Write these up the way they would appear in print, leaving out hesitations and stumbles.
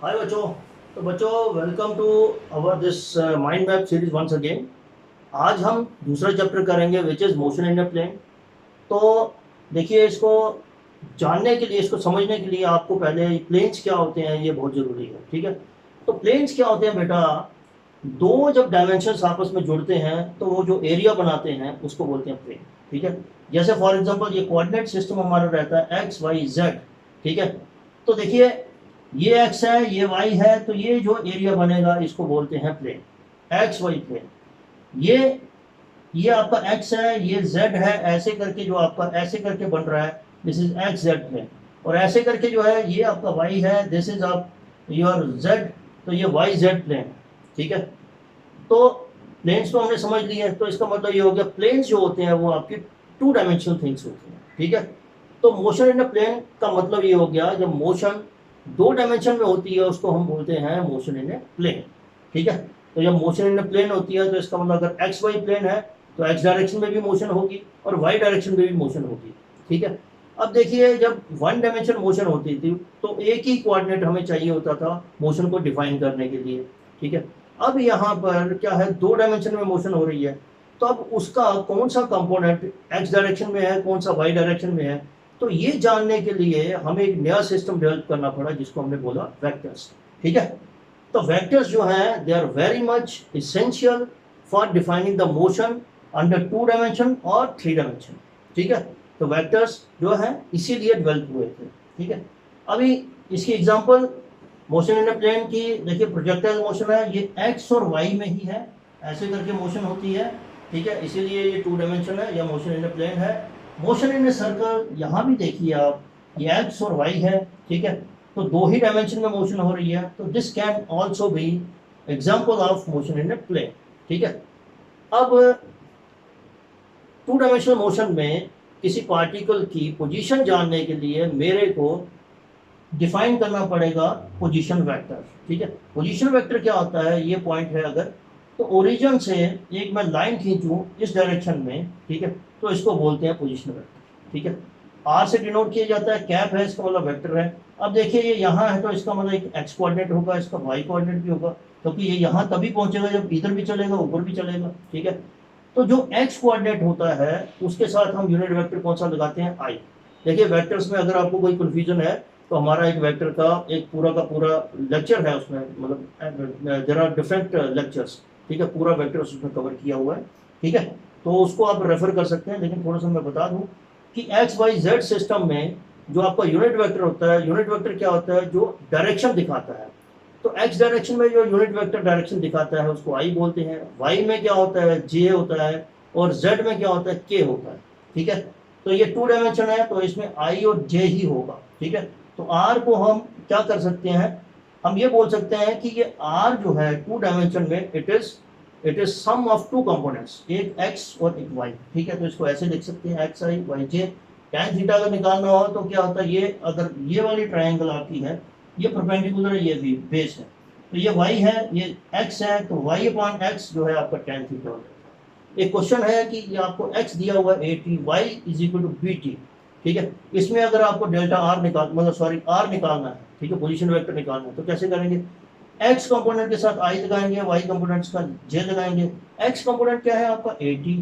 हाय बच्चों। तो बच्चों, welcome to our this mind map series once again. आज हम दूसरा चैप्टर करेंगे which is motion in a plane. तो देखिए, इसको जानने के लिए, इसको समझने के लिए आपको पहले प्लेन्स क्या होते हैं ये बहुत ज़रूरी है। ठीक है, तो प्लेन्स क्या होते हैं बेटा? दो जब डायमेंशंस आपस में जुड़ते हैं तो वो जो एरिया बनाते हैं उसको बोलते हैं प्लेन। ठीक है, जैसे फॉर एग्जांपल ये कोऑर्डिनेट सिस्टम हमारा रहता है एक्स वाई जेड। ठीक है, तो देखिए ये एक्स है, ये वाई है, तो ये जो एरिया बनेगा इसको बोलते हैं प्लेन, एक्स वाई प्लेन। ये आपका एक्स है, ये जेड है, ऐसे करके जो आपका ऐसे करके बन रहा है this is X Z plane. और ऐसे करके जो है ये आपका वाई है, दिस इज आप योर जेड, तो ये वाई जेड प्लेन। ठीक है, तो प्लेन्स तो हमने समझ लिए हैं, तो इसका मतलब ये हो गया प्लेन्स जो होते हैं वो आपकी टू डायमेंशनल थिंग्स होती हैं। ठीक है, तो मोशन इन अ प्लेन का मतलब ये हो गया जब मोशन दो डायमेंशन में होती है उसको हम बोलते हैं मोशन इन ए प्लेन। ठीक है, तो जब मोशन इन अ प्लेन होती है तो इसका मतलब अगर एक्स वाई प्लेन है तो एक्स डायरेक्शन में भी मोशन होगी और वाई डायरेक्शन में भी मोशन होगी। ठीक है, अब देखिए जब वन डायमेंशन मोशन होती थी तो एक ही कोऑर्डिनेट हमें चाहिए होता था मोशन को डिफाइन करने के लिए। ठीक है, अब यहाँ पर क्या है, दो डायमेंशन में मोशन हो रही है, तो अब उसका कौन सा कंपोनेंट एक्स डायरेक्शन में है, कौन सा वाई डायरेक्शन में है, तो ये जानने के लिए हमें एक नया सिस्टम डेवलप करना पड़ा जिसको हमने बोला वेक्टर्स। ठीक है, तो वेक्टर्स जो हैं they are very much essential for defining the motion under two dimension और थ्री डायमेंशन। ठीक है, तो वेक्टर्स जो है इसीलिए डेवलप हुए थे। ठीक है, अभी इसकी example motion in a plane की देखिए, प्रोजेक्टाइल मोशन है, ये एक्स और वाई में ही है, ऐसे करके मोशन होती है। ठीक है, इसीलिए ये टू डायमेंशन है या मोशन इन अ प्लेन है। मोशन इन ए सर्कल यहाँ भी देखिए आप, ये एक्स और वाई है। ठीक है, तो दो ही डायमेंशन में मोशन हो रही है, तो this can also be example of motion in a plane. ठीक है, अब टू डायमेंशनल मोशन में किसी पार्टिकल की पोजीशन जानने के लिए मेरे को डिफाइन करना पड़ेगा पोजीशन वेक्टर। ठीक है, पोजीशन वेक्टर क्या होता है, ये पॉइंट है अगर, तो ओरिजिन से एक मैं लाइन खींचूं इस डायरेक्शन में, ठीक है, तो इसको बोलते हैं पोजीशन वेक्टर। ठीक है, आर से डिनोट किया जाता है, कैप है इसका मतलब वेक्टर है। अब देखिए ये यहाँ है तो इसका मतलब एक एक्स कोऑर्डिनेट होगा, इसका वाई कोऑर्डिनेट भी होगा, क्योंकि ये यहाँ तभी पहुंचेगा जब इधर भी चलेगा ऊपर भी चलेगा। ठीक है, तो जो एक्स कोऑर्डिनेट होता है उसके साथ हम यूनिट वेक्टर कौन सा लगाते हैं, आई। देखिए वेक्टर्स में अगर आपको कोई कंफ्यूजन है तो हमारा एक वेक्टर का एक पूरा का पूरा लेक्चर है उसमें, मतलब देयर आर डिफरेंट लेक्चर्स। ठीक है, पूरा वेक्टर उसमें कवर किया हुआ है। ठीक है, तो उसको आप रेफर कर सकते हैं, लेकिन थोड़ा सा मैं बता दूं कि एक्स वाई जेड सिस्टम में जो आपका यूनिट वेक्टर होता है, यूनिट वेक्टर क्या होता है, जो डायरेक्शन दिखाता है। तो एक्स डायरेक्शन में जो यूनिट वेक्टर डायरेक्शन दिखाता है उसको आई बोलते हैं, वाई में क्या होता है जे होता है, और जेड में क्या होता है के होता है। ठीक है, तो ये टू डायमेंशन है तो इसमें आई और जे ही होगा। ठीक है, तो आर को हम क्या कर सकते हैं, हम ये बोल सकते हैं कि ये आर जो है टू डायमेंशन में it is some of two components, एक एक्स और एक वाई। ठीक है, तो इसको ऐसे लिख सकते हैं एक्स आई वाई जे। tan थीटा अगर निकालना हो तो क्या होता है, ये अगर ये वाली ट्राइंगल आपकी है, ये परपेंडिकुलर है, ये भी बेस है, तो ये y है, ये x है, तो y अपॉन x जो है आपका tan थीटा हो जाता है। एक क्वेश्चन है कि ये आपको x दिया हुआ है 80, y is equal to B T. ठीक है, इसमें अगर आपको डेल्टा आर निकाल मतलब सॉरी आर निकालना है, ठीक है, पोजीशन वेक्टर निकालना है, तो कैसे करेंगे, x कंपोनेंट के साथ i लगाएंगे, y कंपोनेंट का j लगाएंगे। x कंपोनेंट क्या है आपका 80,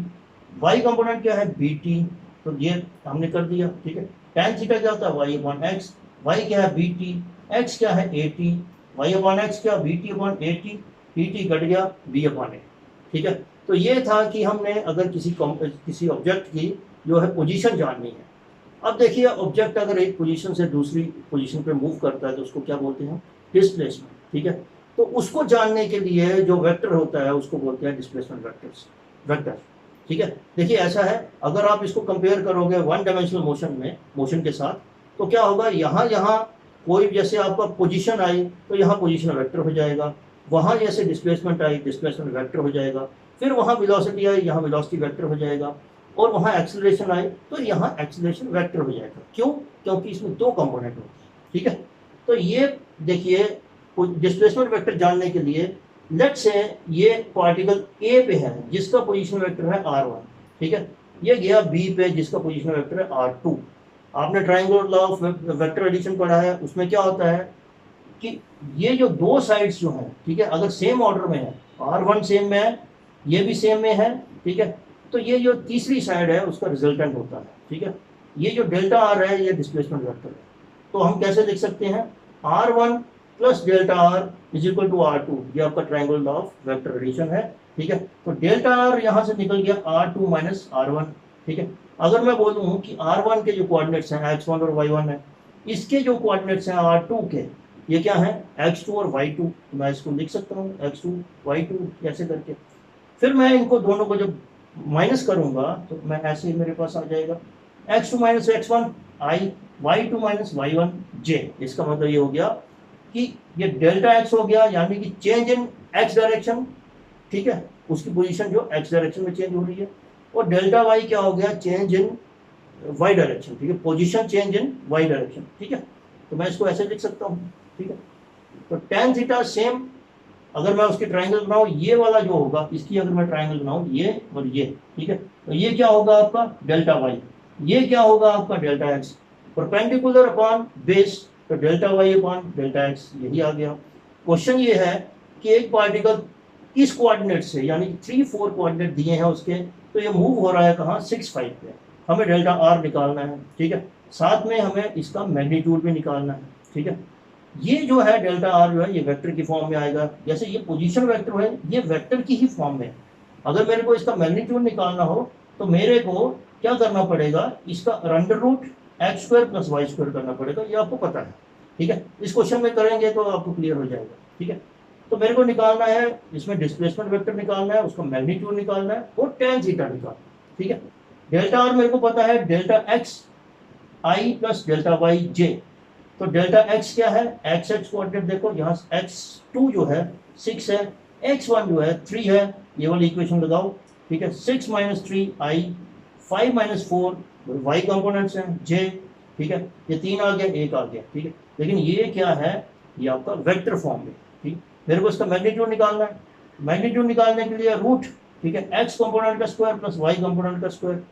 y कंपोनेंट क्या है bt, तो ये हमने कर दिया। ठीक है, tan थीटा क्या होता है y अपॉन x, y क्या है bt, x क्या है 80, y अपॉन x क्या bt अपॉन 80, bt कट गया b अपॉन a। ठीक है, तो ये था कि हमने अगर किसी ऑब्जेक्ट की जो है पोजीशन जाननी है। अब देखिए ऑब्जेक्ट अगर एक पोजीशन से दूसरी पोजीशन पे मूव करता है तो उसको क्या बोलते हैं, डिस्प्लेसमेंट। ठीक है, तो उसको जानने के लिए जो वेक्टर होता है उसको बोलते हैं डिस्प्लेसमेंट वेक्टर। ठीक है, देखिए ऐसा है, अगर आप इसको कंपेयर करोगे वन डायमेंशनल मोशन के साथ, तो क्या होगा, यहाँ यहाँ कोई जैसे आपका पोजीशन आई तो यहाँ पोजीशन वेक्टर हो जाएगा, वहाँ जैसे डिस्प्लेसमेंट आई डिस्प्लेसमेंट वेक्टर हो जाएगा, फिर वहाँ वेलोसिटी आई यहाँ वेलोसिटी वेक्टर हो जाएगा, और वहाँ एक्सेलरेशन आए तो यहाँ एक्सेलरेशन वेक्टर हो जाएगा। क्यों, क्योंकि इसमें दो कंपोनेंट होते हैं। ठीक है, तो ये देखिए डिस्प्लेसमेंट वेक्टर जानने के लिए लेट से ये पार्टिकल ए पे है जिसका पोजीशन वेक्टर है r1। ठीक है, ये गया बी पे जिसका पोजीशन वेक्टर है r2। आपने triangular law of vector addition पढ़ा है, उसमें क्या होता है, कि ये जो दो साइड्स जो हैं, ठीक है, अगर सेम ऑर्डर में है, R1 सेम में है, ये भी सेम में है, ठीक है, तो ये जो तीसरी साइड है उसका रिजल्टेंट होता है, ठीक है। ये जो डेल्टा आर है ये डिस्प्लेसमेंट वेक्टर है, तो हम कैसे लिख सकते हैं, R1 plus delta R is equal to R2, ये आपका ट्रायंगल ऑफ वेक्टर एडिशन है, ठीक है। तो डेल्टा आर यहाँ से निकल गया R2 माइनस R1, ठीक है। अगर मैं बोलूँ कि R1 के जो कोऑर्डिनेट्स हैं X1 और Y1 है, इसके जो कोऑर्डिनेट्स हैं R2 के, ये क्या है X2 और Y2, तो मैं इसको लिख सकता हूँ X2 Y2 ऐसे करके। फिर मैं इनको दोनों को जब माइनस करूंगा तो मैं ऐसे ही मेरे पास आ जाएगा X2 minus X1 I, Y2 minus Y1 J। इसका मतलब ये हो गया कि ये डेल्टा X हो गया, यानी कि चेंज इन X डायरेक्शन, ठीक है, उसकी पोजीशन जो X डायरेक्शन में चेंज हो रही है, और डेल्टा Y क्या हो गया, चेंज इन Y डायरेक्शन, ठीक है, position change in Y direction, ठीक है। तो मैं इसको ऐसे लिख सकता हूँ, ठीक है। तो tan थीटा सेम, अगर मैं उसकी ट्रायंगल बनाऊं, ये वाला जो होगा इसकी अगर मैं ट्रायंगल बनाऊं, ये और ये, ठीक है, तो ये क्या होगा आपका डेल्टा वाई, ये क्या होगा आपका delta x, perpendicular upon base, तो delta y upon delta x, यही आ गया। क्वेश्चन ये है कि एक पार्टिकल इस कोऑर्डिनेट से, यानी 3 4 कोऑर्डिनेट दिए हैं उसके, तो ये मूव हो रहा है कहाँ 6 5 पे, हमें डेल्टा आर निकालना है, ठीक है, साथ में हमें इसका मैग्नीट्यूड भी निकालना है, ठीक है। ये जो है डेल्टा आर जो है ये वेक्टर की फॉर्म में आएगा, जैसे ये पोजीशन वेक्टर है ये वेक्टर की ही फॉर्म में। अगर मेरे को इसका मैग्नीट्यूड निकालना हो तो मेरे को क्या करना पड़ेगा, इसका under root X square plus Y square करना पड़ेगा, ये आपको पता है, ठीक है। इस क्वेश्चन में करेंगे तो आपको क्लियर हो जाएगा, ठीक है। तो मेरे को निकालना है, इसमें डिस्प्लेसमेंट वेक्टर निकालना है, उसका मैग्नीट्यूड निकालना है और tan थीटा निकालना है, ठीक है। डेल्टा आर मेरे को पता है डेल्टा एक्स आई प्लस डेल्टा वाई जे, तो डेल्टा एक्स क्या है, एक्स एक्स कोऑर्डिनेट देखो, यहाँ x2 जो है 6 है, x1 जो है 3 है, ये वाली इक्वेशन लगाओ, ठीक है। 6 माइनस 3 आई, 5 माइनस 4 वाई कंपोनेंट्स हैं j, ठीक है, ये 3 आ गया, 1 आ गया, ठीक है। लेकिन ये क्या है, ये आपका वेक्टर फॉर्म में, ठीक। मेरे को इसका मैग्नीट्यूड निकालना है, मैग्नीट्यूड निकालने के लिए रूट, ठीक है, x कंपोनेंट का स्क्वायर प्लस y कंपोनेंट का स्क्वायर,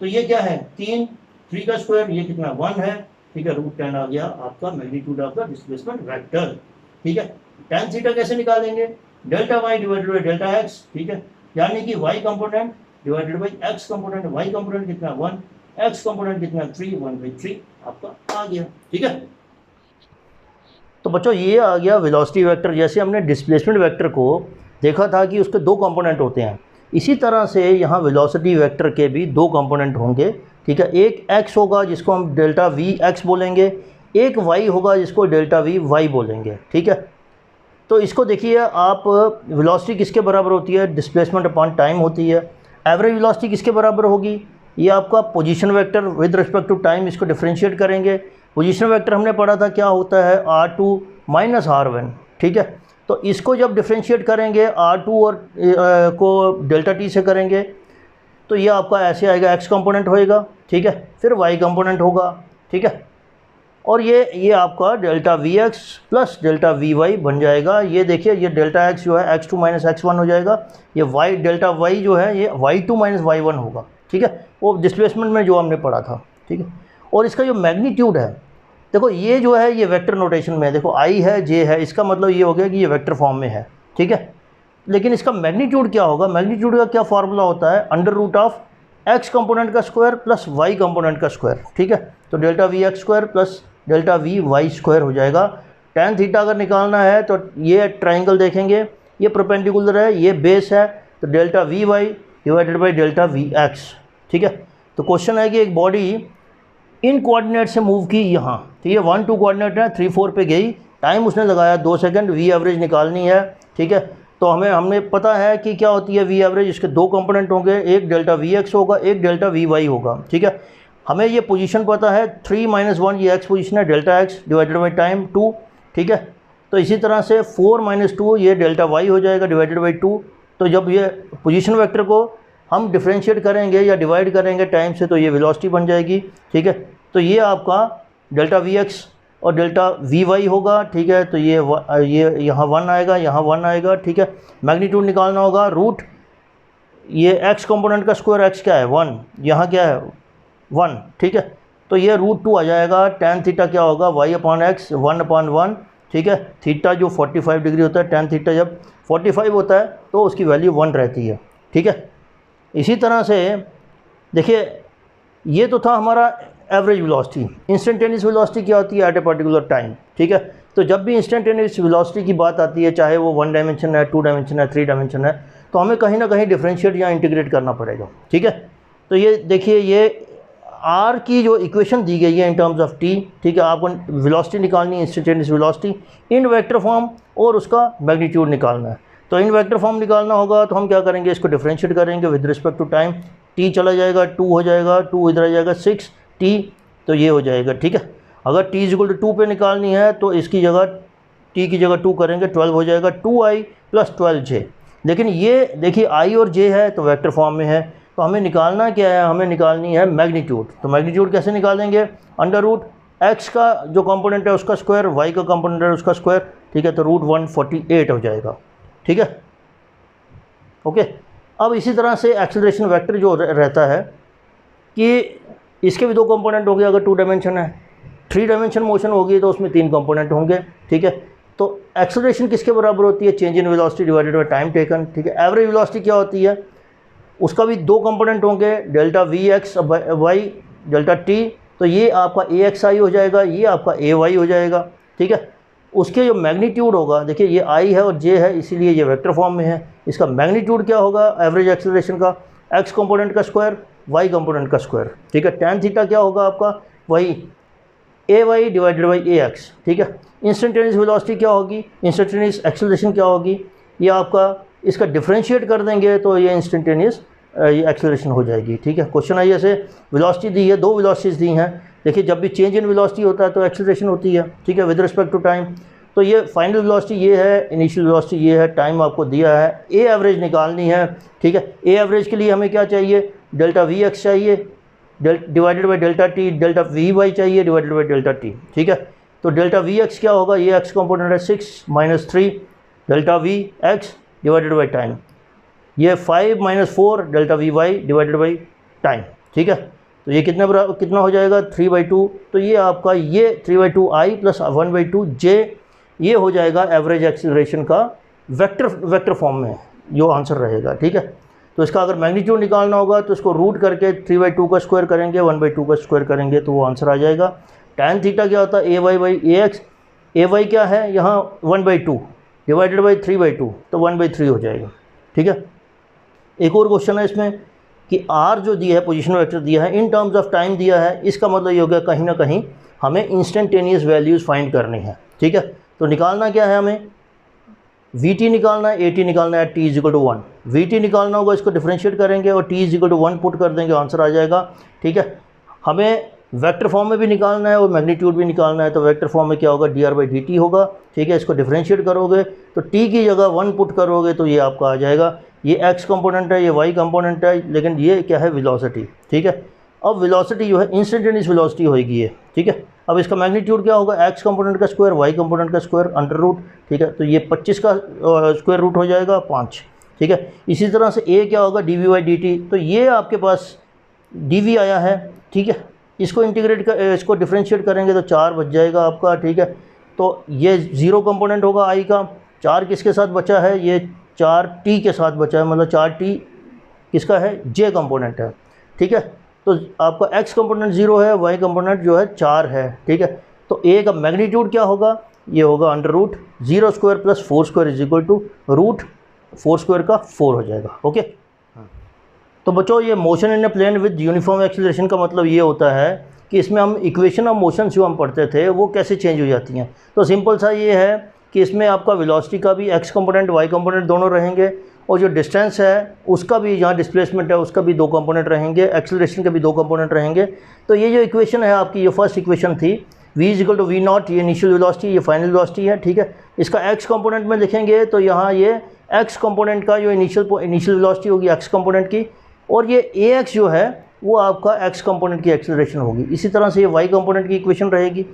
तो ये क्या है 3 का स्क्वायर, ये कितना 1 है, ठीक है, रूट 10 आ गया आपका magnitude of the displacement vector, ठीक है। tan थीटा कैसे निकालेंगे, delta Y divided by delta X, ठीक है, यानी कि y component divided by x component, y component कितना 1, x कंपोनेंट कितना 3, 1/3 आपका आ गया, ठीक है। तो बच्चों ये आ गया वेलोसिटी वेक्टर। जैसे हमने डिस्प्लेसमेंट वेक्टर को देखा था कि उसके 2 कंपोनेंट होते हैं, इसी तरह से यहाँ वेलोसिटी वेक्टर के भी 2 कंपोनेंट होंगे, ठीक है। एक x होगा जिसको हम डेल्टा वी एक्स बोलेंगे, एक y होगा जिसको डेल्टा वी वाई बोलेंगे, ठीक है। तो इसको देखिए आप, वेलोसिटी किसके बराबर होती है, डिस्प्लेसमेंट अपॉन टाइम होती है। एवरेज वेलोसिटी किसके बराबर होगी, ये आपका position vector with respect to time, इसको डिफरेंशिएट करेंगे। पोजीशन वेक्टर हमने पढ़ा था क्या होता है, R2 माइनस R1, ठीक है। तो इसको जब डिफरेंशिएट करेंगे R2 और को डेल्टा टी से करेंगे तो ये आपका ऐसे आएगा, x कंपोनेंट होएगा, ठीक है, फिर y कंपोनेंट होगा, ठीक है, और ये आपका delta V X plus delta V Y बन जाएगा। ये देखिए ये डेल्टा x जो है x2 माइनस x1 हो जाएगा, ये y डेल्टा y जो है ये y2 माइनस y1 होगा, ठीक है, वो डिस्प्लेसमेंट में जो हमने पढ़ा था, ठीक है। और इसका जो मैग्नीट्यूड है, देखो ये जो है ये वेक्टर नोटेशन में है, देखो i है j है, इसका मतलब ये हो गया कि ये वेक्टर फॉर्म में है, ठीक है। लेकिन इसका मैग्नीट्यूड क्या होगा, मैग्नीट्यूड का क्या फार्मूला होता है, under root of x component का स्क्वायर प्लस y कंपोनेंट का स्क्वायर, ठीक है। तो delta V x square plus delta V Y square हो जाएगा। tan थीटा अगर निकालना है तो ये ट्राइंगल देखेंगे, ये परपेंडिकुलर है, ये बेस है, तो delta V Y divided by delta V X, ठीक है। तो क्वेश्चन है कि एक बॉडी इन कोऑर्डिनेट से मूव की यहाँ, तो ये 1 2 कोऑर्डिनेट है, 3 4 पे गई, टाइम उसने लगाया 2 सेकंड, वी एवरेज निकालनी है, ठीक है। तो हमने पता है कि क्या होती है वी एवरेज, इसके 2 कंपोनेंट होंगे, एक डेल्टा वी एक्स होगा, एक डेल्टा वी वाई होगा, ठीक है। हमें ये पोजीशन पता है 3 - 1 ये एक्स पोजीशन है, delta x divided by time 2, ठीक है। तो इसी तरह से 4 - 2 ये डेल्टा वाई हो जाएगा डिवाइडेड बाई 2। तो जब ये पोजीशन वेक्टर को हम डिफरेंशिएट करेंगे या डिवाइड करेंगे टाइम से तो ये वेलोसिटी बन जाएगी, ठीक है। तो ये आपका डेल्टा वी एक्स और डेल्टा वी वाई होगा, ठीक है। तो ये यहाँ 1 आएगा, यहाँ 1 आएगा, ठीक है। मैग्नीट्यूड निकालना होगा, रूट ये x कंपोनेंट का स्क्वायर, x क्या है 1, यहाँ क्या है 1, ठीक है। तो ये √2 आ जाएगा। tan थीटा क्या होगा y/x 1/1, ठीक है। थीटा जो 45 डिग्री होता है, टेन थीटा जब 45 होता है तो उसकी वैल्यू 1 रहती है, ठीक है। इसी तरह से देखिए, ये तो था हमारा एवरेज वेलोसिटी। इंस्टेंटेनियस वेलोसिटी क्या होती है? एट ए पर्टिकुलर टाइम, ठीक है। तो जब भी इंस्टेंटेनियस वेलोसिटी की बात आती है, चाहे वो 1 डायमेंशन है, 2 डायमेंशन है, 3 डायमेंशन है, तो हमें कहीं ना कहीं डिफरेंशिएट या इंटीग्रेट करना पड़ेगा, ठीक है। तो ये देखिए, ये आर की जो इक्वेशन दी गई है इन टर्म्स ऑफ टी, ठीक है, आपको वेलोसिटी निकालनी है, इंस्टेंटेनियस वेलोसिटी इन वेक्टर फॉर्म, और उसका मैग्नीट्यूड निकालना है। तो इन वेक्टर फॉर्म निकालना होगा तो हम क्या करेंगे, इसको डिफरेंशिएट करेंगे with respect to time. T चला जाएगा, 2 हो जाएगा, 2 इधर आ जाएगा 6 टी, तो ये हो जाएगा, ठीक है। अगर टी इक्वल टू 2 पे निकालनी है तो इसकी जगह टी की जगह 2 करेंगे, 12 हो जाएगा, 2i + 12j। लेकिन ये देखिए i और j है तो वेक्टर फॉर्म में है, तो हमें निकालना क्या है, हमें निकालनी है मैग्नीट्यूड। तो मैग्नीट्यूड कैसे निकालेंगे? अंडर रूट x का जो कंपोनेंट है उसका स्क्वायर, y का कंपोनेंट है उसका स्क्वायर, ठीक है। तो √148 हो जाएगा, ठीक है, ओके। अब इसी तरह से एक्सेलरेशन वेक्टर जो रहता है कि इसके भी 2 कंपोनेंट होंगे। अगर 2 डायमेंशन है, 3 डायमेंशन मोशन होगी तो उसमें 3 कंपोनेंट होंगे, ठीक है। तो एक्सेलरेशन किसके बराबर होती है? Change in velocity divided by time taken, ठीक है। एवरेज वेलोसिटी क्या होती है? उसका भी 2 कंपोनेंट होंगे, delta Vx y delta t। तो ये आपका AXI हो जाएगा, ये आपका AY हो जाएगा, ठीक है। उसके जो मैग्नीट्यूड होगा, देखिए ये I है और J है, इसीलिए ये वेक्टर फॉर्म में है। इसका मैग्नीट्यूड क्या होगा एवरेज एक्सेलरेशन का? x कंपोनेंट का स्क्वायर, y कंपोनेंट का स्क्वायर, ठीक है। tan थीटा क्या होगा आपका? वही AY डिवाइडेड बाई AX, ठीक है। इंस्टेंटेनियस वेलोसिटी क्या होगी? इंस्टेंटेनियस एक्सेलरेशन क्या होगी? ये आपका इसका डिफरेंशिएट कर देंगे तो ये इंस्टेंटेनियस एक्सेलरेशन हो जाएगी, ठीक है। क्वेश्चन आई ऐसे, वेलोसिटी दी है, 2 वेलोसिटीज दी हैं। देखिए, जब भी चेंज इन वेलोसिटी होता है तो एक्सेलरेशन होती है, ठीक है, विद रिस्पेक्ट टू टाइम। तो ये फाइनल वेलोसिटी ये है, इनिशियल वेलोसिटी ये है, टाइम आपको दिया है, ए एवरेज निकालनी है, ठीक है। ए एवरेज के लिए हमें क्या चाहिए? डेल्टा Vx चाहिए divided by delta T, delta Vy चाहिए डिवाइडेड बाई डेल्टा टी, ठीक है। तो डेल्टा Vx क्या होगा? ये x कंपोनेंट है 6 - 3 delta Vx divided by time, ये 5 - 4 delta Vy divided by time, ठीक है। तो ये कितना हो जाएगा? 3/2। तो ये आपका ये 3/2i + 1/2j, ये हो जाएगा एवरेज एक्सीलरेशन का वेक्टर फॉर्म में जो आंसर रहेगा, ठीक है। तो इसका अगर मैग्नीट्यूड निकालना होगा तो इसको रूट करके 3/2 का स्क्वायर करेंगे, 1/2 का स्क्वायर करेंगे तो वो आंसर आ जाएगा। tan थीटा क्या होता है? AY/AX। AY क्या है यहाँ? 1/2 डिवाइडेड बाई 3/2, तो 1/3 हो जाएगा, ठीक है। एक और क्वेश्चन है इसमें कि R जो दिया है, पोजीशन वेक्टर दिया है, इन टर्म्स ऑफ टाइम दिया है। इसका मतलब ये हो गया कहीं ना कहीं हमें इंस्टेंटेनियस वैल्यूज़ फाइंड करनी है, ठीक है। तो निकालना क्या है हमें? VT निकालना है, AT निकालना है, t = 1। VT निकालना होगा, इसको डिफरेंशिएट करेंगे और t = 1 पुट कर देंगे, आंसर आ जाएगा, ठीक है। हमें वेक्टर फॉर्म में भी निकालना है और मैग्नीट्यूड भी निकालना है। तो वेक्टर फॉर्म में क्या होगा? dr/dt होगा, ठीक है। इसको डिफरेंशिएट करोगे तो t की जगह 1 पुट करोगे तो ये आपका आ जाएगा। ये x कंपोनेंट है, ये y कंपोनेंट है, लेकिन ये क्या है? वेलोसिटी, ठीक है। अब वेलोसिटी जो है इंस्टेंटेनियस वेलोसिटी होगी ये, ठीक है। अब इसका मैग्नीट्यूड क्या होगा? x कंपोनेंट का स्क्वायर, y कंपोनेंट का स्क्वायर, अंडर रूट, ठीक है। तो ये 25 का स्क्वायर रूट हो जाएगा 5, ठीक है। इसी तरह से a क्या होगा? dv/dt। तो ये आपके पास dv आया है, ठीक है। इसको इसको डिफरेंशिएट करेंगे तो 4 बच जाएगा आपका, ठीक है। तो ये 0 कंपोनेंट होगा i का। 4 किसके साथ बचा है? ये 4t के साथ बचा है, मतलब 4t किसका है? j कंपोनेंट है, ठीक है। तो आपका x कंपोनेंट 0 है, y कंपोनेंट जो है 4 है, ठीक है। तो a का मैग्नीट्यूड क्या होगा? ये होगा अंडर रूट 0² + 4² = √4² का 4 हो जाएगा, ओके। तो बच्चों, ये motion in a plane with uniform acceleration का मतलब ये होता है कि इसमें हम इक्वेशन ऑफ मोशन जो हम पढ़ते थे वो कैसे चेंज हो जाती हैं। तो सिंपल सा ये है कि इसमें आपका वेलोसिटी का भी x कंपोनेंट y कंपोनेंट दोनों रहेंगे, और जो डिस्टेंस है उसका भी, जहाँ डिस्प्लेसमेंट है उसका भी 2 कंपोनेंट रहेंगे, एक्सेलरेशन के भी 2 कंपोनेंट रहेंगे। तो ये जो इक्वेशन है आपकी, ये फर्स्ट इक्वेशन थी, v = v0, ये इनिशियल वेलोसिटी, ये फाइनल वेलोसिटी है, ठीक है। इसका x कंपोनेंट में देखेंगे तो यहाँ ये x कंपोनेंट का जो इनिशियल वेलोसिटी होगी x कंपोनेंट की, और ये ax जो है वो आपका x कंपोनेंट की एक्सेलरेशन होगी। इसी तरह से ये y कंपोनेंट की इक्वेशन रहेगी,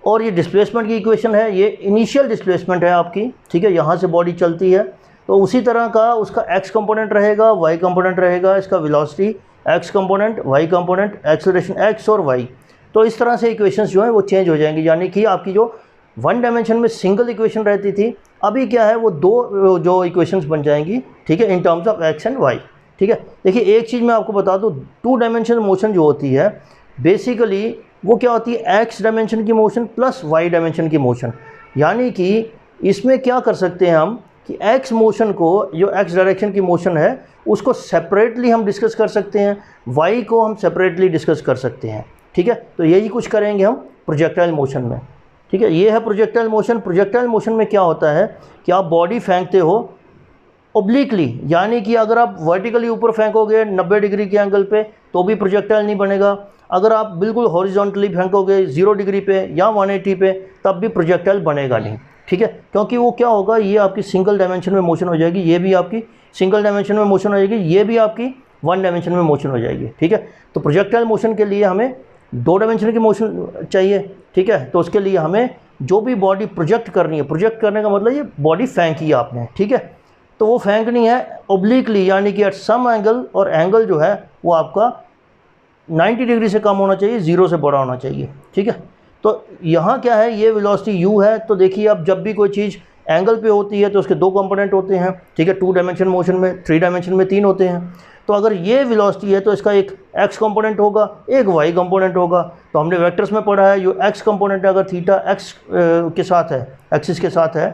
और ये डिस्प्लेसमेंट की इक्वेशन है, ये इनिशियल डिस्प्लेसमेंट है आपकी, ठीक है। यहाँ से बॉडी चलती है तो उसी तरह का उसका x कंपोनेंट रहेगा, y कंपोनेंट रहेगा, इसका velocity x component, y component, acceleration x और y। तो इस तरह से इक्वेशंस जो है वो चेंज हो जाएंगी, यानी कि आपकी जो वन डायमेंशन में सिंगल इक्वेशन रहती थी, अभी क्या है वो दो जो इक्वेशंस बन जाएंगी, ठीक है, in terms of X and Y. ठीक है, देखिए एक चीज़ मैं आपको बता दूँ, टू डायमेंशनल मोशन जो होती है बेसिकली वो क्या होती है, एक्स डायमेंशन की मोशन प्लस वाई डायमेंशन की मोशन। यानी कि इसमें क्या कर सकते हैं हम कि एक्स मोशन को, जो एक्स डायरेक्शन की मोशन है उसको सेपरेटली हम डिस्कस कर सकते हैं, वाई को हम सेपरेटली डिस्कस कर सकते हैं। ठीक है, तो यही कुछ करेंगे हम प्रोजेक्टाइल मोशन में। ठीक है, ये है प्रोजेक्टाइल मोशन। प्रोजेक्टाइल मोशन में क्या होता है कि आप बॉडी फेंकते हो ओब्लिकली, यानी कि अगर आप वर्टिकली ऊपर फेंकोगे 90 डिग्री के एंगल पे तो भी प्रोजेक्टाइल नहीं बनेगा, अगर आप बिल्कुल हॉरिजॉन्टली फेंकोगे 0 डिग्री पे या 180 पे तब भी प्रोजेक्टाइल बनेगा नहीं। ठीक है, क्योंकि वो क्या होगा, ये आपकी सिंगल डायमेंशन में मोशन हो जाएगी, ये भी आपकी सिंगल डायमेंशन में मोशन हो जाएगी, ये भी आपकी वन डायमेंशन में मोशन हो जाएगी। ठीक है, तो प्रोजेक्टाइल मोशन के लिए हमें दो डायमेंशन की मोशन चाहिए। ठीक है, तो उसके लिए हमें जो भी बॉडी प्रोजेक्ट करनी है, प्रोजेक्ट करने का मतलब ये बॉडी फेंकी है आपने, ठीक है, तो वो फेंकनी है ओब्लिकली, यानी कि एट सम एंगल, और एंगल जो है वो आपका 90 डिग्री से कम होना चाहिए, 0 से बड़ा होना चाहिए। ठीक है, तो यहाँ क्या है, ये वेलोसिटी u है। तो देखिए अब जब भी कोई चीज़ एंगल पे होती है तो उसके दो कंपोनेंट होते हैं। ठीक है, 2 डायमेंशन मोशन में, 3 डायमेंशन में 3 होते हैं। तो अगर ये वेलोसिटी है तो इसका एक x कंपोनेंट होगा, एक y कंपोनेंट होगा। तो हमने वेक्टर्स में पढ़ा है, जो x कंपोनेंट है अगर थीटा x के साथ है, एक्सिस के साथ है,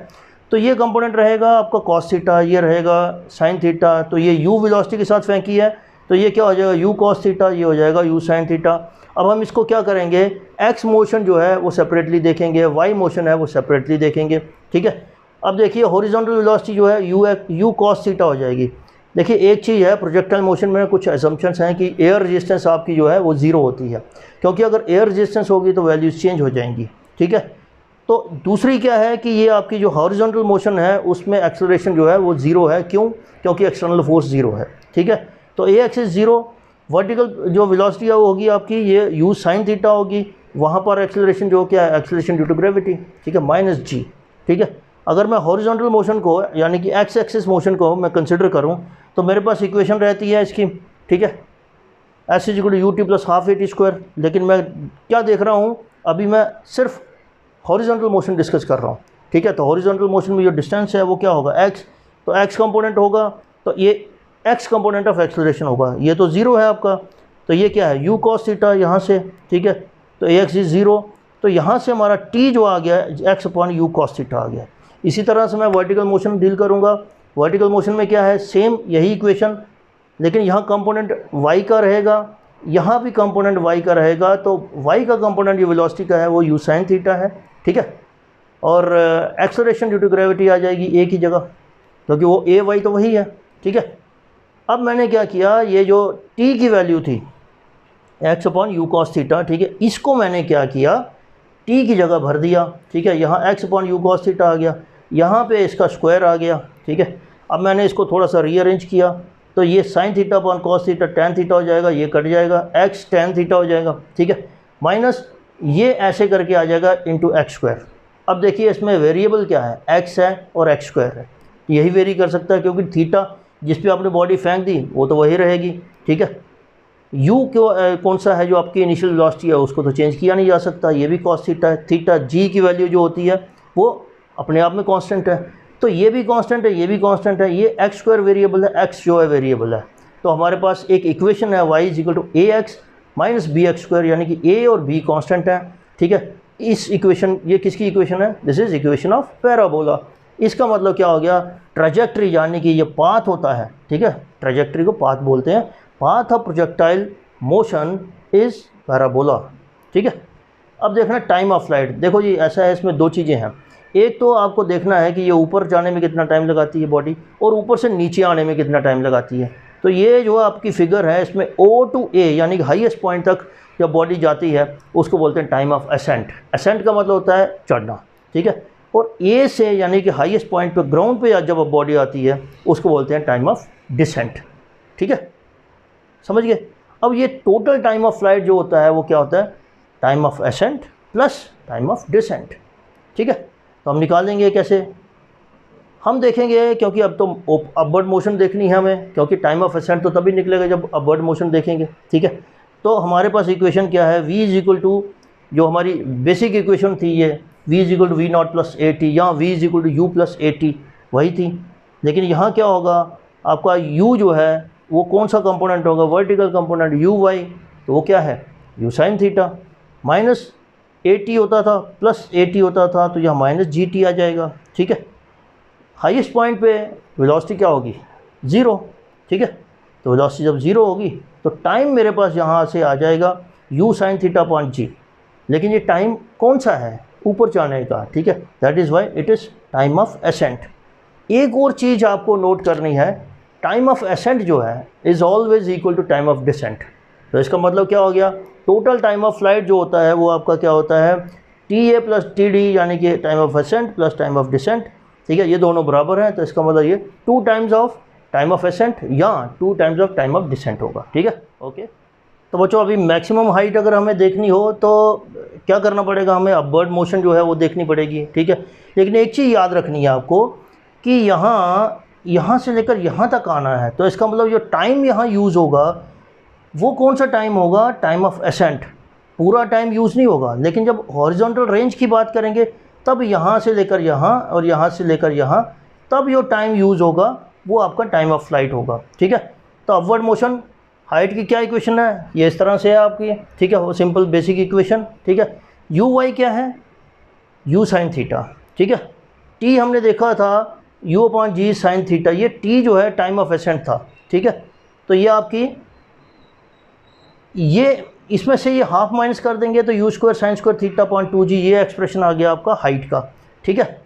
तो ये कंपोनेंट रहेगा आपका cos थीटा, ये रहेगा sin थीटा। तो ये u वेलोसिटी के साथ फेंकी है तो ये क्या हो जाएगा, u cos थीटा, ये हो जाएगा u sin थीटा। अब हम इसको क्या करेंगे, x मोशन जो है वो सेपरेटली देखेंगे, y मोशन है वो सेपरेटली देखेंगे। ठीक है, अब देखिए हॉरिजॉन्टल वेलोसिटी जो है u cos थीटा हो जाएगी। देखिए एक चीज़ है, प्रोजेक्टाइल मोशन में कुछ असम्पशंस हैं कि एयर रेजिस्टेंस आपकी जो है वो 0 होती है, क्योंकि अगर एयर रेजिस्टेंस होगी तो वैल्यूज चेंज हो जाएंगी। ठीक है, तो दूसरी क्या है कि ये आपकी जो हॉरिजॉन्टल मोशन है उसमें एक्सेलरेशन जो है वो 0 है। क्यों? क्योंकि एक्सटर्नल फोर्स 0 है। ठीक है, तो ए एक्सिस 0, वर्टिकल जो वेलोसिटी है वो होगी आपकी ये u sin थीटा होगी, वहाँ पर एक्सेलरेशन जो क्या है, एक्सेलरेशन ड्यू टू ग्रेविटी। ठीक है, -g। ठीक है, अगर मैं हॉरिजॉन्टल मोशन को यानी कि एक्स एक्सिस मोशन को मैं कंसिडर करूं तो मेरे पास इक्वेशन रहती है इसकी। ठीक है, S is equal to U T plus half A T square. लेकिन मैं क्या देख रहा हूं, अभी मैं सिर्फ हॉरिजॉन्टल मोशन डिस्कस कर रहा हूं। ठीक है, तो हॉरिजॉन्टल मोशन में जो डिस्टेंस है वो क्या होगा, एक्स, तो एक्स कंपोनेंट होगा, तो ये एक्स कंपोनेंट ऑफ एक्सेलरेशन होगा, ये तो 0 है आपका, तो ये क्या है, u cos थीटा यहाँ से। ठीक है, तो एक्स इज 0, तो यहाँ से हमारा t जो आ गया x upon u cos theta आ गया। इसी तरह से मैं वर्टिकल मोशन डील करूँगा। वर्टिकल मोशन में क्या है, सेम यही इक्वेशन, लेकिन यहाँ कंपोनेंट y का रहेगा, यहाँ भी कंपोनेंट y का रहेगा। तो y का कंपोनेंट जो वेलोसिटी का है वो u sin थीटा है। ठीक है, और एक्सेलरेशन ड्यू टू ग्रेविटी आ जाएगी a की जगह, क्योंकि वो a y तो वही है। ठीक है, अब मैंने क्या किया, ये जो t की वैल्यू थी x upon u cos theta, ठीक है, इसको मैंने क्या किया, t की जगह भर दिया। ठीक है, यहाँ x upon u cos theta आ गया, यहाँ पे इसका स्क्वायर आ गया। ठीक है, अब मैंने इसको थोड़ा सा रीअरेंज किया तो ये sin theta upon cos theta tan theta हो जाएगा, ये कट जाएगा, x tan थीटा हो जाएगा। ठीक है, माइनस ये ऐसे करके आ जाएगा इंटू एक्स स्क्वायर। अब देखिए इसमें वेरिएबल क्या है, x है और x स्क्वायर है, यही वेरी कर सकता है, क्योंकि थीटा जिस पे आपने बॉडी फेंक दी वो तो वही रहेगी। ठीक है, u कौन सा है जो आपकी इनिशियल वेलोसिटी है उसको तो चेंज किया नहीं जा सकता, ये भी cos थीटा है। थीटा g की वैल्यू जो होती है वो अपने आप में कांस्टेंट है, तो ये भी कांस्टेंट है, ये भी कांस्टेंट है, ये एक्स स्क्वायर वेरिएबल है, x जो है वेरिएबल है। तो हमारे पास एक इक्वेशन है y is equal to A X minus B X square, यानी कि a और b कांस्टेंट है। ठीक है, इस इक्वेशन, ये किसकी इक्वेशन है, this is equation of parabola. इसका मतलब क्या हो गया, ट्रैजेक्टरी, यानी कि ये पाथ होता है। ठीक है, ट्रैजेक्टरी को पाथ बोलते हैं, path of projectile motion is parabola. ठीक है, अब देखना टाइम ऑफ फ्लाइट। देखो जी ऐसा है, इसमें दो चीज़ें हैं। एक तो आपको देखना है कि ये ऊपर जाने में कितना टाइम लगाती है बॉडी, और ऊपर से नीचे आने में कितना टाइम लगाती है। तो ये जो आपकी फिगर है इसमें O टू A यानी कि हाईएस्ट पॉइंट तक जब बॉडी जाती है उसको बोलते हैं टाइम ऑफ असेंट। असेंट का मतलब होता है चढ़ना। ठीक है, और A से यानी कि हाईएस्ट पॉइंट पे ग्राउंड पे जब बॉडी आती है उसको बोलते हैं टाइम ऑफ डिसेंट। ठीक है, समझ गए। अब ये टोटल टाइम ऑफ फ्लाइट जो होता है वो क्या होता है, time of ascent plus time of descent. ठीक है, तो हम निकालेंगे कैसे, हम देखेंगे, क्योंकि अब तो अपवर्ड मोशन देखनी है हमें, क्योंकि टाइम ऑफ असेंट तो तभी निकलेगा जब अपवर्ड मोशन देखेंगे। ठीक है, तो हमारे पास इक्वेशन क्या है, v इज इक्वल टू, जो हमारी बेसिक इक्वेशन थी ये v is equal to V naught plus A T, यहाँ v is equal to U plus A T वही थी। लेकिन यहाँ क्या होगा, आपका u जो है वो कौन सा कंपोनेंट होगा, वर्टिकल कंपोनेंट u y, तो वो क्या है u sine theta, minus A T होता था प्लस ए टी होता था, तो यहाँ माइनस जी टी आ जाएगा। ठीक है, हाईएस्ट पॉइंट पे वेलोसिटी क्या होगी, ज़ीरो। ठीक है, तो वेलोसिटी जब ज़ीरो होगी तो टाइम मेरे पास यहाँ से आ जाएगा u साइन थीटा अपॉन जी। लेकिन ये टाइम कौन सा है, ऊपर जाने का। ठीक है, that is why it is time of accent. एक और चीज़ आपको नोट करनी है, टाइम ऑफ एसेंट जो है is always equal to time of descent. तो इसका मतलब क्या हो गया, टोटल टाइम ऑफ फ्लाइट जो होता है वो आपका क्या होता है, T A plus T D, यानी कि time of ascent plus time of descent. ठीक है, ये दोनों बराबर हैं, तो इसका मतलब ये 2 times of time of ascent या 2 times of time of descent होगा। ठीक है, ओके। तो बच्चों अभी मैक्सिमम हाइट अगर हमें देखनी हो तो क्या करना पड़ेगा, हमें अपवर्ड मोशन जो है वो देखनी पड़ेगी। ठीक है, लेकिन एक चीज़ याद रखनी है आपको कि यहाँ से लेकर यहाँ तक आना है, तो इसका मतलब जो टाइम यहाँ यूज़ होगा वो कौन सा टाइम होगा, टाइम ऑफ एसेंट। पूरा टाइम यूज़ नहीं होगा, लेकिन जब हॉरिजॉन्टल रेंज की बात करेंगे तब यहाँ से लेकर यहाँ और यहाँ से लेकर यहाँ, तब जो टाइम यूज़ होगा वो आपका टाइम ऑफ फ्लाइट होगा। ठीक है, तो अपवर्ड मोशन हाइट की क्या इक्वेशन है, ये इस तरह से है आपकी। ठीक है, वो सिंपल बेसिक इक्वेशन। ठीक है, यू वाई क्या है, यू साइन थीटा। ठीक है, टी हमने देखा था U upon G sine theta, ये टी जो है टाइम ऑफ एसेंट था। ठीक है, तो ये आपकी ये इसमें से ये हाफ माइनस कर देंगे तो you square sine square theta upon 2g, ये एक्सप्रेशन आ गया आपका हाइट का। ठीक है,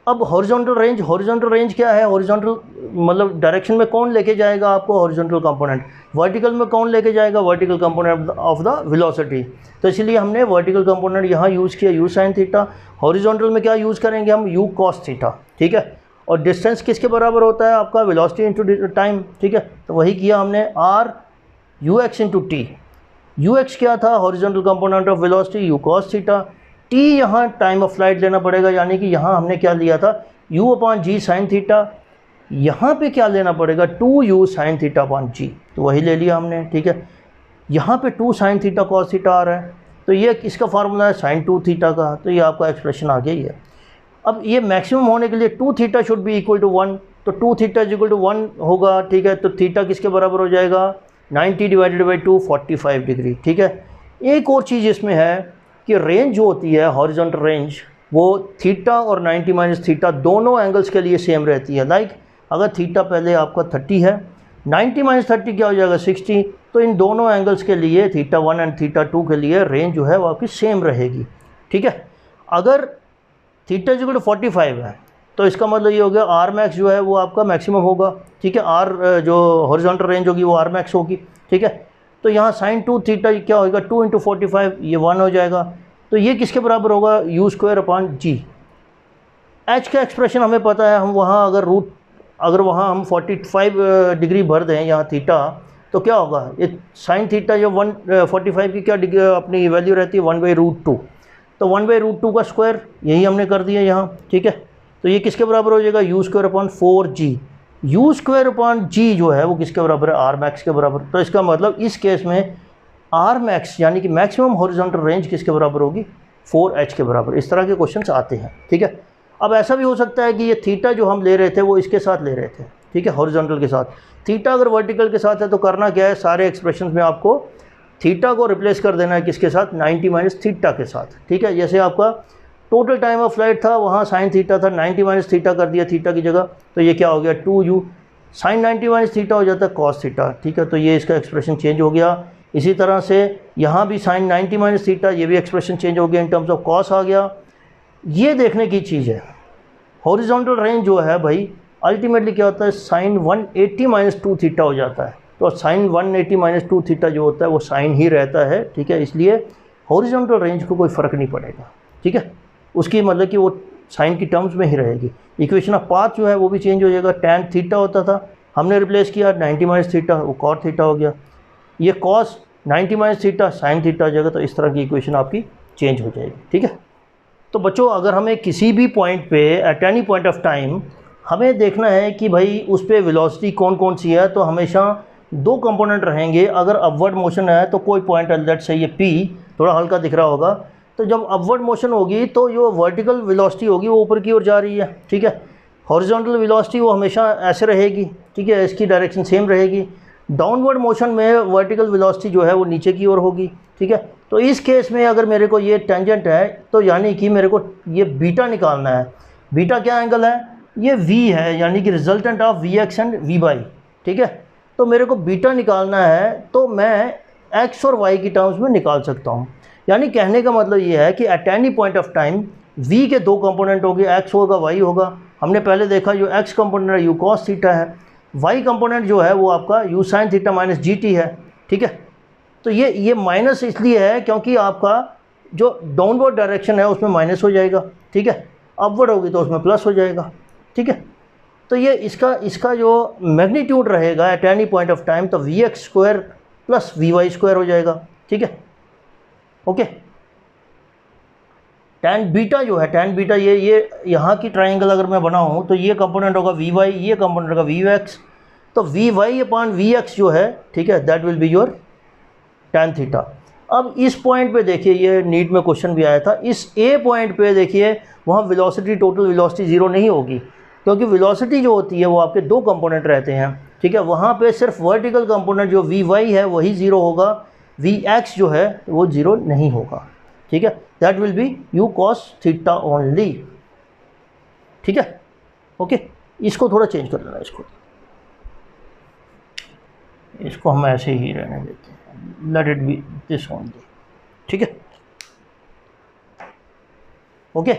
अब हॉरिजॉन्टल रेंज क्या है, हॉरिजॉन्टल मतलब डायरेक्शन में कौन लेके जाएगा आपको, हॉरिजॉन्टल कंपोनेंट। वर्टिकल में कौन लेके जाएगा, vertical component of the velocity. तो इसलिए हमने वर्टिकल कंपोनेंट यहाँ यूज़ किया यू साइन थीटा। हॉरिजॉन्टल में क्या यूज़ करेंगे हम, यू कॉस थीटा। ठीक है, और डिस्टेंस किसके बराबर होता है आपका, वेलोसिटी इंटू टाइम। ठीक है, तो वही किया हमने, R U X into T. U X क्या था, horizontal component of velocity, U cos theta. T यहाँ टाइम ऑफ फ्लाइट लेना पड़ेगा, यानी कि यहाँ हमने क्या लिया था, u upon G sine theta. यहाँ पे क्या लेना पड़ेगा, 2u साइन थीटा अपॉन जी, तो वही ले लिया हमने। ठीक है, यहाँ पे 2 साइन थीटा कॉस थीटा आ रहा है, तो ये किसका फार्मूला है, साइन 2 थीटा का, तो ये आपका एक्सप्रेशन आ गया ही है। अब ये मैक्सिमम होने के लिए 2 theta should be equal to 1, तो 2 थीटा इज इक्वल टू 1 होगा। ठीक है, तो थीटा किसके बराबर हो जाएगा, 90 डिवाइडेड बाई 2 45 डिग्री। ठीक है, एक और चीज़ इसमें है कि रेंज जो होती है हॉरिजॉन्टल रेंज, वो थीटा और 90 माइनस थीटा दोनों एंगल्स के लिए सेम रहती है। लाइक अगर थीटा पहले आपका 30 है, 90 माइनस 30 क्या हो जाएगा 60, तो इन दोनों एंगल्स के लिए थीटा 1 एंड थीटा 2 के लिए रेंज जो है वो आपकी सेम रहेगी। ठीक है, अगर थीटा इक्वल टू 45 है तो इसका मतलब ये हो गया आर मैक्स जो है वो आपका मैक्सिमम होगा। ठीक है, आर जो हॉरिजॉन्टल रेंज होगी वो आर मैक्स होगी। ठीक है, तो यहाँ साइन 2 थीटा क्या होगा, 2 इंटू 45, ये 1 हो जाएगा। तो ये किसके बराबर होगा, U square upon G. H का एक्सप्रेशन हमें पता है, हम वहाँ अगर वहाँ हम 45 डिग्री भर दें यहाँ थीटा, तो क्या होगा, ये साइन थीटा जो 145 की क्या अपनी वैल्यू रहती है 1/√2, तो 1/√2 का स्क्वायर यही हमने कर दिया यहाँ। ठीक है, तो ये किसके बराबर हो जाएगा, u square upon 4g। U square upon g जो है वो किसके बराबर है, आर मैक्स के बराबर। तो इसका मतलब इस केस में आर मैक्स यानी कि मैक्सिमम हॉरिजॉन्टल रेंज किसके बराबर होगी, 4h के बराबर। इस तरह के क्वेश्चंस आते हैं। ठीक है, अब ऐसा भी हो सकता है कि ये थीटा जो हम ले रहे थे वो इसके साथ ले रहे थे। ठीक है, हॉरिजॉन्टल के साथ। थीटा अगर वर्टिकल के साथ है तो करना क्या है, सारे एक्सप्रेशन में आपको थीटा को रिप्लेस कर देना है किसके साथ, 90 माइनस थीटा के साथ। ठीक है, जैसे आपका टोटल टाइम ऑफ फ्लाइट था वहाँ साइन थीटा था, 90 माइनस थीटा कर दिया थीटा की जगह, तो ये क्या हो गया 2u साइन 90 माइनस थीटा हो जाता है कॉस थीटा। ठीक है, तो ये इसका एक्सप्रेशन चेंज हो गया। इसी तरह से यहाँ भी साइन 90 माइनस थीटा, ये भी एक्सप्रेशन चेंज हो गया, इन टर्म्स ऑफ कॉस आ गया। ये देखने की चीज़ है हॉरिजॉन्टल रेंज जो है भाई अल्टीमेटली क्या होता है, साइन 180 माइनस 2 थीटा हो जाता है। तो साइन 180 माइनस 2 थीटा जो होता है वो साइन ही रहता है। ठीक है, इसलिए हॉरिजॉन्टल रेंज को कोई फ़र्क नहीं पड़ेगा। ठीक है, उसकी मतलब कि वो साइन की टर्म्स में ही रहेगी। इक्वेशन ऑफ पाथ जो है वो भी चेंज हो जाएगा, टैन थीटा होता था हमने रिप्लेस किया 90 माइनस थीटा, वो कॉट थीटा हो गया। ये cos 90 minus theta sine theta हो जाएगा, तो इस तरह की इक्वेशन आपकी चेंज हो जाएगी। ठीक है, तो बच्चों अगर हमें किसी भी पॉइंट पे eight any point of time हमें देखना है कि भाई उस पर वेलोसिटी कौन कौन सी है, तो हमेशा 2 कंपोनेंट रहेंगे। अगर अपवर्ड मोशन है तो कोई पॉइंट लेट्स से ये P थोड़ा हल्का दिख रहा होगा, तो जब अपवर्ड मोशन होगी तो जो वर्टिकल वेलोसिटी होगी वो ऊपर की ओर जा रही है, ठीक है। हॉरिजॉन्टल वेलोसिटी वो हमेशा ऐसे रहेगी, ठीक है, इसकी डायरेक्शन सेम रहेगी। डाउनवर्ड मोशन में वर्टिकल वेलोसिटी जो है वो नीचे की ओर होगी, ठीक है। तो इस केस में अगर मेरे को ये टेंजेंट है तो यानी कि मेरे को ये बीटा निकालना है। बीटा क्या एंगल है? ये वी है, यानी कि resultant of V X and V Y, ठीक है। तो मेरे को बीटा निकालना है तो मैं एक्स और वाई की टर्म्स में निकाल सकता हूँ। यानी कहने का मतलब ये है कि at any point of time V के दो कंपोनेंट होंगे, एक्स होगा वाई होगा। हमने पहले देखा जो एक्स कंपोनेंट है यू कॉस थीटा है, वाई कंपोनेंट जो है वो आपका you sine theta minus G T है, ठीक है। तो ये माइनस इसलिए है क्योंकि आपका जो डाउनवर्ड डायरेक्शन है उसमें माइनस हो जाएगा, ठीक है, अपवर्ड होगी तो उसमें प्लस हो जाएगा, ठीक है। तो ये इसका जो मैग्नीट्यूड रहेगा at any point of time तो v x square plus v Y square हो जाएगा, ठीक है, ओके। टैन बीटा जो है, टैन बीटा ये यहाँ की ट्राइंगल अगर मैं बनाऊँ तो ये कंपोनेंट होगा वी वाई, ये कंपोनेंट होगा वी एक्स। तो V Y upon V X जो है, ठीक है, that will be your tan theta. अब इस पॉइंट पे देखिए, ये नीट में क्वेश्चन भी आया था, इस ए पॉइंट पे देखिए वहाँ वेलोसिटी, टोटल वेलोसिटी ज़ीरो नहीं होगी क्योंकि वेलोसिटी जो होती है वो आपके दो कंपोनेंट रहते हैं, ठीक है। वहाँ पे सिर्फ वर्टिकल कंपोनेंट जो वी वाई है वही ज़ीरो होगा, वी एक्स जो है वो ज़ीरो नहीं होगा, ठीक है। That will B you cos theta only, ठीक है, ओके। इसको थोड़ा चेंज कर लेना, इसको हम ऐसे ही रहने देते हैं, let it be this only, ठीक है, ओके।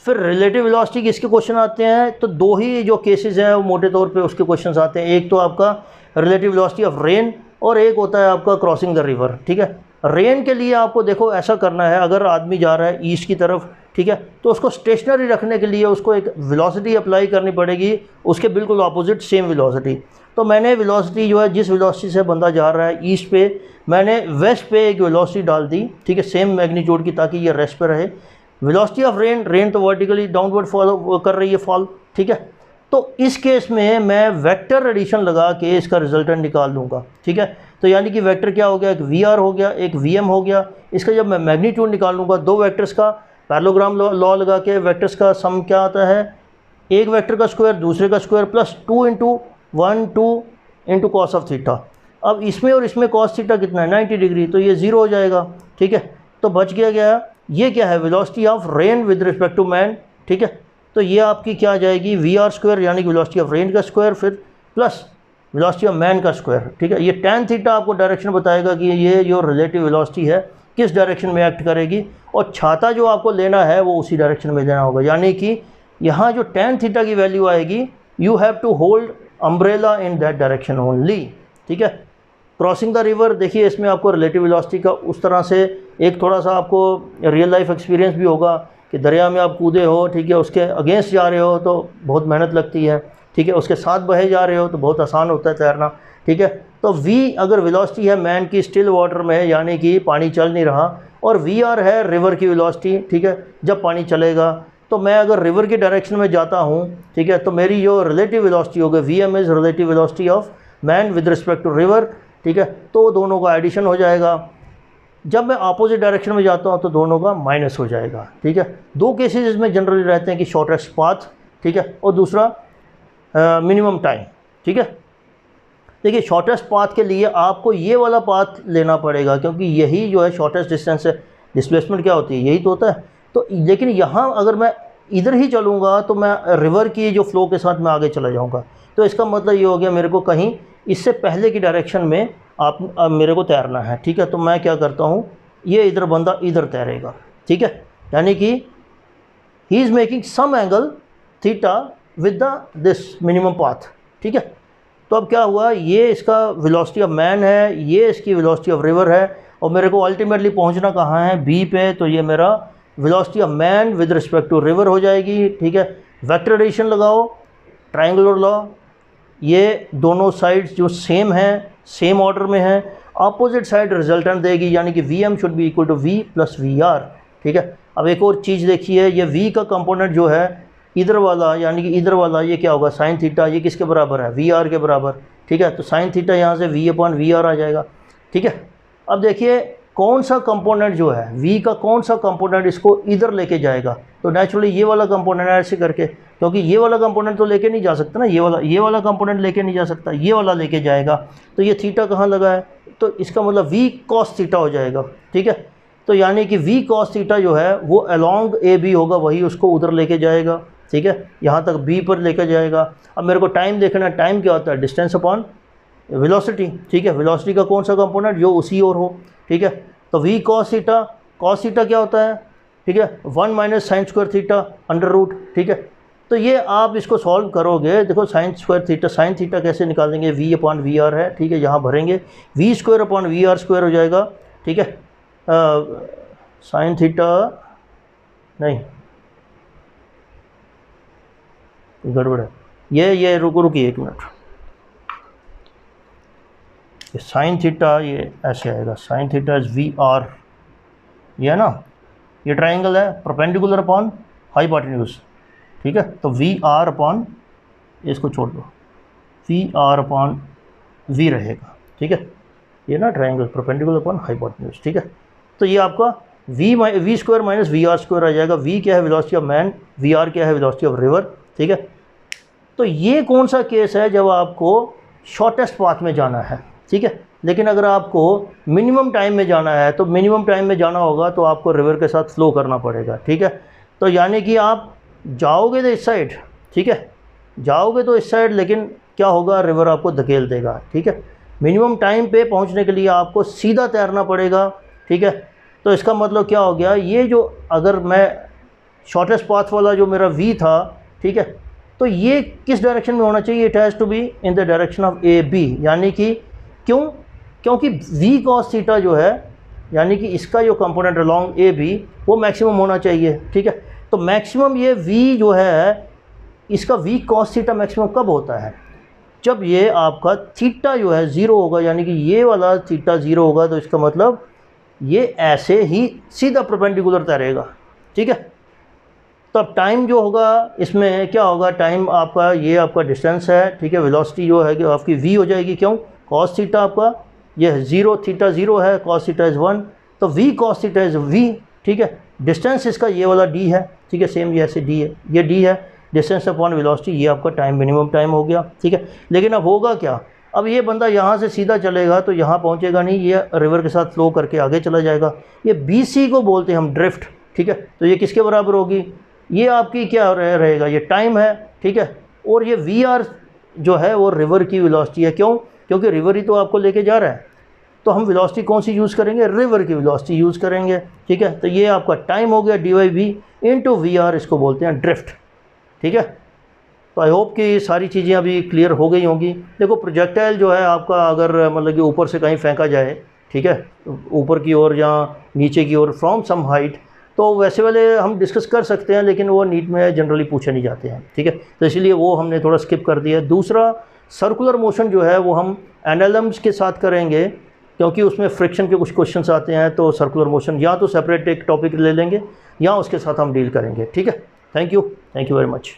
फिर रिलेटिव वेलोसिटी के इसके क्वेश्चन आते हैं तो दो ही जो केसेस हैं वो मोटे तौर पे उसके क्वेश्चंस आते हैं। एक तो आपका रिलेटिव वेलोसिटी ऑफ रेन और एक होता है आपका क्रॉसिंग द रिवर, ठीक है। रेन के लिए आपको देखो ऐसा करना है, अगर आदमी जा रहा है ईस्ट की तरफ, ठीक है, तो उसको स्टेशनरी रखने के लिए उसको एक वेलोसिटी अप्लाई करनी पड़ेगी, उसके बिल्कुल ऑपोजिट सेम वेलोसिटी। तो मैंने वेलोसिटी जो है, जिस वेलोसिटी से बंदा जा रहा है ईस्ट पे, मैंने वेस्ट पे एक वेलोसिटी डाल दी, ठीक है, सेम मैग्नीट्यूड की, ताकि ये रेस्ट पे रहे। वेलोसिटी ऑफ रेन तो वर्टिकली डाउनवर्ड फॉलो कर रही है, फॉल, ठीक है। तो इस केस में मैं वेक्टर एडिशन लगा के इसका रिजल्टेंट निकाल लूँगा, ठीक है। तो यानी कि वेक्टर क्या हो गया, एक वी आर हो गया, एक वी एम हो गया। इसका जब मैं मैग्नीट्यूड निकाल लूँगा, दो वेक्टर्स का पैरेललोग्राम लॉ लगा के वेक्टर्स का सम क्या आता है, एक वेक्टर का स्क्वायर दूसरे का square plus 2 into 1 2 into cos of theta. अब इसमें और इसमें कॉस थीटा कितना है, 90 डिग्री, तो ये ज़ीरो हो जाएगा, ठीक है। तो बच गया ये क्या है, velocity of rain with respect to man, ठीक है। तो ये आपकी क्या आ जाएगी, वी आर स्क्वायर, यानी कि वेलोसिटी ऑफ रेन का स्क्वायर, फिर प्लस वेलोसिटी ऑफ मैन का स्क्वायर, ठीक है। ये टैन थीटा आपको डायरेक्शन बताएगा कि ये जो रिलेटिव वेलोसिटी है किस डायरेक्शन में एक्ट करेगी, और छाता जो आपको लेना है वो उसी डायरेक्शन में लेना होगा। यानी कि यहाँ जो टैन थीटा की वैल्यू आएगी, you have to hold umbrella in that direction only, ठीक है। क्रॉसिंग द रिवर, देखिए इसमें आपको रिलेटिव वेलोसिटी का उस तरह से एक थोड़ा सा आपको रियल लाइफ एक्सपीरियंस भी होगा कि दरिया में आप कूदे हो, ठीक है, उसके अगेंस्ट जा रहे हो तो बहुत मेहनत लगती है, ठीक है, उसके साथ बहे जा रहे हो तो बहुत आसान होता है तैरना, ठीक है। तो वी अगर वेलोसिटी है मैन की स्टिल वाटर में, यानी कि पानी चल नहीं रहा, और वी आर है रिवर की वेलोसिटी, ठीक है, जब पानी चलेगा, तो मैं अगर रिवर की डायरेक्शन में जाता हूँ, ठीक है, तो मेरी जो रिलेटिव वेलोसिटी होगी, V M is relative velocity of man with respect to river, ठीक है। तो दोनों का एडिशन हो जाएगा। जब मैं अपोजिट डायरेक्शन में जाता हूँ तो दोनों का माइनस हो जाएगा, ठीक है। दो केसेस इसमें जनरली रहते हैं कि शॉर्टेस्ट पाथ, ठीक है, और दूसरा मिनिमम टाइम, ठीक है। देखिए शॉर्टेस्ट पाथ के लिए आपको ये वाला पाथ लेना पड़ेगा क्योंकि यही जो है शॉर्टेस्ट डिस्टेंस है। डिस्प्लेसमेंट क्या होती है, यही तो होता है। तो लेकिन यहाँ अगर मैं इधर ही चलूँगा तो मैं रिवर की जो फ्लो के साथ मैं आगे चला जाऊँगा, तो इसका मतलब ये हो गया मेरे को कहीं इससे पहले की डायरेक्शन में आप मेरे को तैरना है, ठीक है। तो मैं क्या करता हूँ, ये इधर बंदा इधर तैरेगा, ठीक है, यानी कि he is making some angle theta with the this minimum path, ठीक है। तो अब क्या हुआ, ये इसका वेलोसिटी ऑफ मैन है, ये इसकी वेलोसिटी ऑफ रिवर है, और मेरे को अल्टीमेटली पहुंचना कहाँ है, बी पे। तो ये मेरा velocity of man with respect to river हो जाएगी, ठीक है। वेक्टर एडिशन लगाओ, ट्रायंगुलर लॉ, ये दोनों साइड्स जो सेम हैं, सेम ऑर्डर में हैं, अपोजिट साइड रिजल्टेंट देगी, यानी कि V M should be equal to V plus V R, ठीक है। अब एक और चीज़ देखिए, ये वी का कंपोनेंट जो है इधर वाला, यानी कि इधर वाला, ये क्या होगा, साइन थीटा, ये किसके बराबर है, वी आर के बराबर, ठीक है। तो साइन थीटा यहाँ से वी अपॉन वी आर आ जाएगा, ठीक है। अब देखिए कौन सा कंपोनेंट जो है v का कौन सा कंपोनेंट इसको इधर लेके जाएगा, तो नेचुरली ये वाला कंपोनेंट ऐसे करके, क्योंकि ये वाला कंपोनेंट तो लेके नहीं जा सकता ना, ये वाला कंपोनेंट लेके नहीं जा सकता, ये वाला लेके जाएगा, तो ये थीटा कहाँ लगा है, तो इसका मतलब v cos थीटा हो जाएगा, ठीक है। तो यानी कि v cos थीटा जो है वो अलोंग ए बी होगा, वही उसको उधर लेके जाएगा, ठीक है, यहाँ तक b पर लेकर जाएगा। अब मेरे को टाइम देखना है, टाइम क्या होता है, डिस्टेंस अपॉन वेलोसिटी, ठीक है, वेलोसिटी का कौन सा कंपोनेंट जो उसी ओर हो, ठीक है। तो v cos थीटा क्या होता है, ठीक है, 1 minus sine square theta under root, ठीक है। तो ये आप इसको सॉल्व करोगे, देखो sine square theta, sine theta कैसे निकालेंगे, v अपॉन वी आर है, ठीक है, यहाँ भरेंगे, v square upon V are square हो जाएगा, ठीक है। साइन थीटा नहीं, गड़बड़ है, ये रुकिए एक मिनट, साइन थीटा ये ऐसे आएगा, sine theta is V R, ये है ना, ये ट्राइंगल है परपेंडिकुलर अपॉन हाइपोटेन्यूज, ठीक है, तो वी आर अपॉन, इसको छोड़ दो, वी आर अपॉन वी रहेगा, ठीक है, ये ना ट्राइंगल परपेंडिकुलर अपॉन हाइपोटेन्यूज, ठीक है। तो ये आपका v square minus v are square आ जाएगा, वी क्या है velocity of man, v r क्या है वेलोसिटी ऑफ रिवर, ठीक है। तो ये कौन सा केस है जब आपको शॉर्टेस्ट पाथ में जाना है, ठीक है। लेकिन अगर आपको मिनिमम टाइम में जाना है, तो मिनिमम टाइम में जाना होगा तो आपको रिवर के साथ फ्लो करना पड़ेगा, ठीक है। तो यानी कि आप जाओगे तो इस साइड, ठीक है, जाओगे तो इस साइड, लेकिन क्या होगा, रिवर आपको धकेल देगा, ठीक है। मिनिमम टाइम पे पहुंचने के लिए आपको सीधा तैरना पड़ेगा, ठीक है। तो इसका मतलब क्या हो गया, ये जो अगर मैं शॉर्टेस्ट पाथ वाला जो मेरा वी था, ठीक है, तो ये किस डायरेक्शन में होना चाहिए, it has to be in the direction of A B, यानी कि क्योंकि v cos थीटा जो है, यानी कि इसका जो कंपोनेंट अलोंग ए बी वो मैक्सिमम होना चाहिए, ठीक है। तो मैक्सिमम ये v जो है, इसका v cos थीटा मैक्सिमम कब होता है, जब ये आपका थीटा जो है ज़ीरो होगा, यानी कि ये वाला थीटा ज़ीरो होगा, तो इसका मतलब ये ऐसे ही सीधा परपेंडिकुलर तैरेगा, ठीक है। तो अब टाइम जो होगा इसमें क्या होगा, टाइम आपका ये आपका डिस्टेंस है, ठीक है, वेलोसिटी जो है कि आपकी v हो जाएगी, क्यों, cos थीटा आपका ये ज़ीरो, थीटा ज़ीरो है, cos थीटा इज़ 1, तो v cos theta is v, ठीक है। डिस्टेंस इसका ये वाला d है, ठीक है, सेम ये ऐसे d है, ये d है, डिस्टेंस अपॉन वेलोसिटी, ये आपका टाइम मिनिमम टाइम हो गया, ठीक है। लेकिन अब होगा क्या, अब ये बंदा यहाँ से सीधा चलेगा तो यहाँ पहुँचेगा नहीं, ये रिवर के साथ फ्लो करके आगे चला जाएगा, ये BC को बोलते हैं हम ड्रिफ्ट, ठीक है। तो ये किसके बराबर होगी, ये आपकी क्या रहेगा, ये टाइम है, ठीक है, और ये VR जो है वो रिवर की वेलोसिटी है, क्योंकि रिवर ही तो आपको लेके जा रहा है, तो हम वेलोसिटी कौन सी यूज़ करेंगे, रिवर की वेलोसिटी यूज़ करेंगे, ठीक है। तो ये आपका टाइम हो गया dy/v इंटू VR, इसको बोलते हैं ड्रिफ्ट, ठीक है। तो आई होप कि सारी चीज़ें अभी क्लियर हो गई होंगी। देखो प्रोजेक्टाइल जो है आपका अगर मतलब कि ऊपर से कहीं फेंका जाए, ठीक है, ऊपर की ओर या नीचे की ओर फ्रॉम सम हाइट, तो वैसे वाले हम डिस्कस कर सकते हैं, लेकिन वो नीट में जनरली पूछे नहीं जाते हैं, ठीक है, तो इसलिए वो हमने थोड़ा स्किप कर दिया। दूसरा सर्कुलर मोशन जो है वो हम एनालम्स के साथ करेंगे, क्योंकि उसमें फ्रिक्शन के कुछ क्वेश्चंस आते हैं, तो सर्कुलर मोशन या तो सेपरेट एक टॉपिक ले लेंगे या उसके साथ हम डील करेंगे, ठीक है। Thank you very much.